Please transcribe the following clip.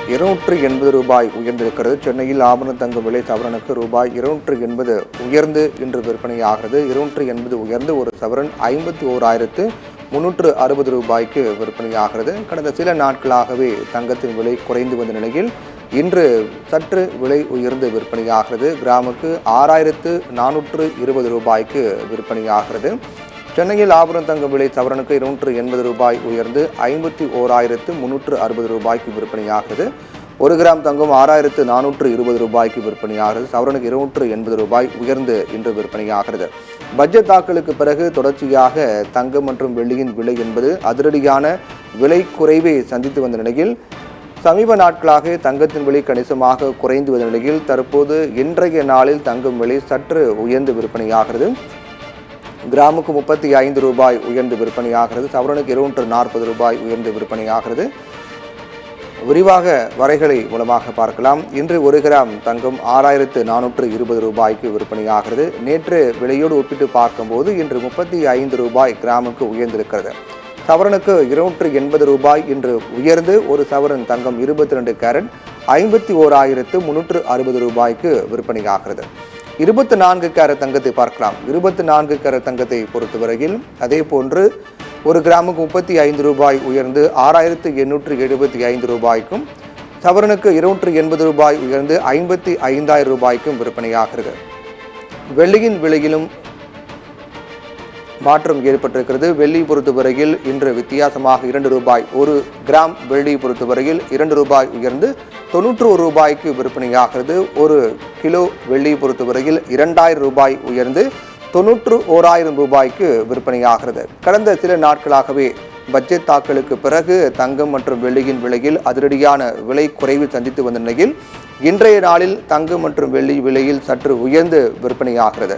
ரூபாய் உயர்ந்திருக்கிறது. சென்னையில் ஆபரண தங்கம் விலை சவரனுக்கு ரூபாய் 280 உயர்ந்து இன்று விற்பனையாகிறது. 280 உயர்ந்து ஒரு சவரன் 51,360 ரூபாய்க்கு விற்பனையாகிறது. கடந்த சில நாட்களாகவே தங்கத்தின் விலை குறைந்து வந்த நிலையில் இன்று சற்று விலை உயர்ந்து விற்பனையாகிறது. கிராமுக்கு 6,420 ரூபாய்க்கு விற்பனையாகிறது. சென்னையில் ஆபரண தங்கம் விலை சவரனுக்கு 280 ரூபாய் உயர்ந்து 51,360 ரூபாய்க்கு விற்பனையாகிறது. 1 கிராம் தங்கம் 6,420 ரூபாய்க்கு விற்பனையாகிறது. சவரனுக்கு 280 ரூபாய் உயர்ந்து இன்று விற்பனையாகிறது. பட்ஜெட் தாக்கலுக்கு பிறகு தொடர்ச்சியாக தங்கம் மற்றும் வெள்ளியின் விலை என்பது அதிரடியான விலை குறைவை சந்தித்து வந்த நிலையில் சமீப நாட்களாக தங்கத்தின் விலை கணிசமாக குறைந்து வந்த நிலையில் தற்போது இன்றைய நாளில் தங்கம் விலை சற்று உயர்ந்து விற்பனையாகிறது. கிராமுக்கு 35 ரூபாய் உயர்ந்து விற்பனையாகிறது. சவரனுக்கு 240 ரூபாய் உயர்ந்து விற்பனையாகிறது. விரிவாக வரைகளை மூலமாக பார்க்கலாம். இன்று 1 கிராம் தங்கம் 6,420 ரூபாய்க்கு விற்பனையாகிறது. நேற்று விலையோடு ஒப்பிட்டு பார்க்கும்போது இன்று 35 ரூபாய் கிராமுக்கு உயர்ந்திருக்கிறது. சவரனுக்கு 280 ரூபாய் இன்று உயர்ந்து ஒரு சவரன் தங்கம் 22 கேரட் 51,360 ரூபாய்க்கு விற்பனையாகிறது. 24 கேரட் தங்கத்தை பார்க்கலாம். 24 கேரட் தங்கத்தை பொறுத்தவரையில் அதே போன்று 1 கிராமுக்கு 35 ரூபாய் உயர்ந்து 6,875 ரூபாய்க்கும் சவரனுக்கு 280 ரூபாய் உயர்ந்து 55,000 ரூபாய்க்கும் விற்பனையாகிறது. வெள்ளியின் விலையிலும் மாற்றம் ஏற்பட்டிருக்கிறது. வெள்ளி பொறுத்தவரையில் இன்று வித்தியாசமாக 2 ரூபாய் 1 கிராம் வெள்ளி பொறுத்தவரையில் 2 ரூபாய் உயர்ந்து 91 ரூபாய்க்கு விற்பனையாகிறது. 1 கிலோ வெள்ளி பொறுத்தவரையில் 2,000 ரூபாய் உயர்ந்து 91,000 ரூபாய்க்கு விற்பனையாகிறது. கடந்த சில நாட்களாகவே பட்ஜெட் தாக்கலுக்கு பிறகு தங்கம் மற்றும் வெள்ளியின் விலையில் அதிரடியான விலை குறைவு சந்தித்து வந்த நிலையில் இன்றைய நாளில் தங்கம் மற்றும் வெள்ளி விலையில் சற்று உயர்ந்து விற்பனையாகிறது.